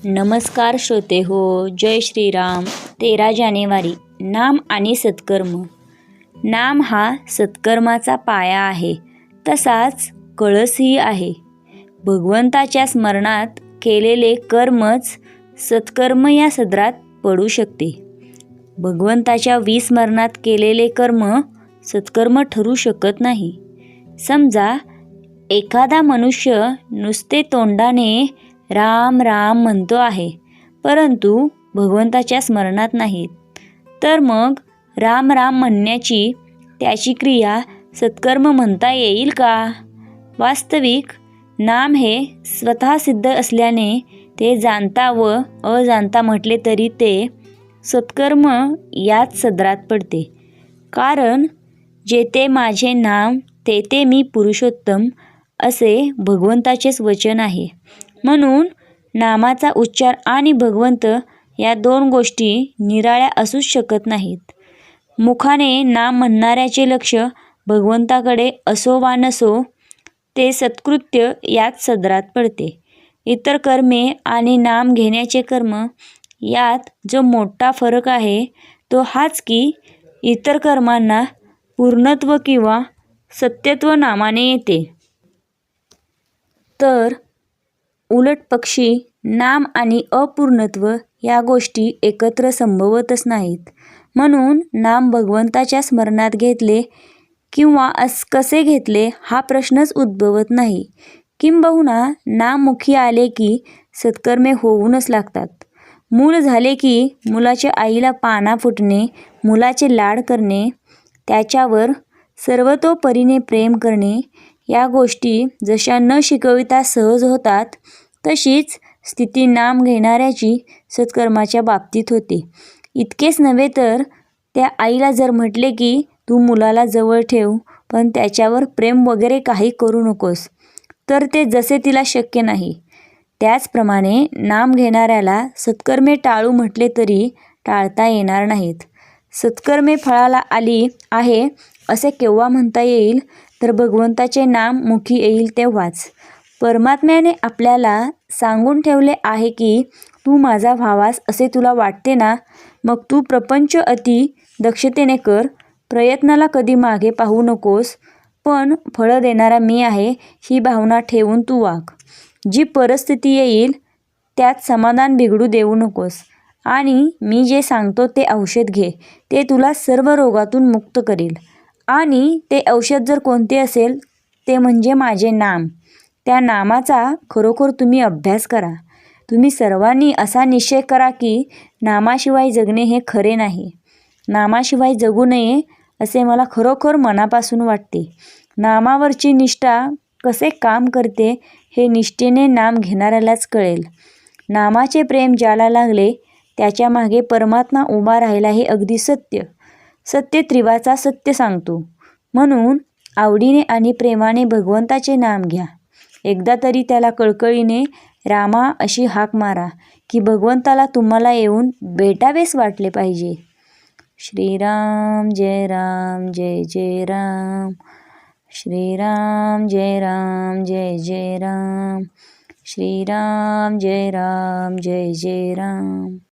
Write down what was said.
नमस्कार श्रोते हो. जय श्रीराम. 13 जानेवारी. नाम आणि सत्कर्म. नाम हा सत्कर्माचा पाया आहे, तसाच कळसही आहे. भगवंताच्या स्मरणात केलेले कर्मच सत्कर्म या सदरात पडू शकते. भगवंताच्या विस्मरणात केलेले कर्म सत्कर्म ठरू शकत नाही. समजा एखादा मनुष्य नुसते तोंडाने राम राम म्हणतो आहे, परंतु भगवंताच्या स्मरणात नाहीत, तर मग राम राम म्हणण्याची त्याची क्रिया सत्कर्म म्हणता येईल का? वास्तविक नाम हे स्वतः सिद्ध असल्याने ते जाणता व अजाणता म्हटले तरी ते सत्कर्म याच सदरात पडते. कारण जेथे माझे नाम तेथे मी पुरुषोत्तम असे भगवंताचेच वचन आहे. म्हणून नामाचा उच्चार आणि भगवंत या दोन गोष्टी निराळ्या असूच शकत नाहीत. मुखाने नाम म्हणणाऱ्याचे लक्ष भगवंताकडे असो वा नसो, ते सत्कृत्य याच सदरात पडते. इतर कर्मे आणि नाम घेण्याचे कर्म यात जो मोठा फरक आहे तो हाच की इतर कर्मांना पूर्णत्व किंवा सत्यत्व नामाने येते, तर उलट पक्षी नाम आणि अपूर्णत्व या गोष्टी एकत्र संभवतच नाहीत. म्हणून नाम भगवंताच्या स्मरणात घेतले किंवा कसे घेतले हा प्रश्नच उद्भवत नाही. किंबहुना नाम मुखी आले की सत्कर्मे होऊनच लागतात. मूल झाले की मुलाच्या आईला पाना फुटणे, मुलाचे लाड करणे, त्याच्यावर सर्वतोपरीने प्रेम करणे या गोष्टी जशा न शिकविता सहज होतात, तशीच स्थिती नाम घेणाऱ्याची सत्कर्माच्या बाबतीत होते. इतकेच नव्हे तर त्या आईला जर म्हटले की तू मुलाला जवळ ठेव, पण त्याच्यावर प्रेम वगैरे काही करू नकोस, तर ते जसे तिला शक्य नाही. त्याचप्रमाणे नाम घेणाऱ्याला सत्कर्मे टाळू म्हटले तरी टाळता येणार नाहीत. सत्कर्मे फळाला आली आहे असे केव्हा म्हणता येईल, तर भगवंताचे नाम मुखी येईल तेव्हाच. परमात्म्याने आपल्याला सांगून ठेवले आहे की तू माझा व्हावास असे तुला वाटते ना, मग तू प्रपंच अति दक्षतेने कर, प्रयत्नाला कधी मागे पाहू नकोस, पण फळं देणारा मी आहे ही भावना ठेवून तू वाग. जी परिस्थिती येईल त्यात समाधान बिघडू देऊ नकोस, आणि मी जे सांगतो ते औषध घे, ते तुला सर्व रोगातून मुक्त करेल. आणि ते औषध जर कोणते असेल ते म्हणजे माझे नाम. त्या नामाचा खरोखर तुम्ही अभ्यास करा. तुम्ही सर्वांनी असा निश्चय करा की नामाशिवाय जगणे हे खरे नाही. नामाशिवाय जगू नये असे मला खरोखर मनापासून वाटते. नामावरची निष्ठा कसे काम करते हे निष्ठेने नाम घेणाऱ्यालाच कळेल. नामाचे प्रेम ज्याला लागले त्याच्या मागे परमात्मा उभा राहिला हे अगदी सत्य. सत्य त्रिवाचा सत्य सांगतो. म्हणून आवडीने आणि प्रेमाने भगवंताचे नाम घ्या. एकदा तरी त्याला कळकळीने रामा अशी हाक मारा की भगवंताला तुम्हाला येऊन भेटावेस वाटले पाहिजे. श्रीराम जय राम जय जय राम. श्रीराम जय राम जय जय राम. श्रीराम जय राम जय जय राम.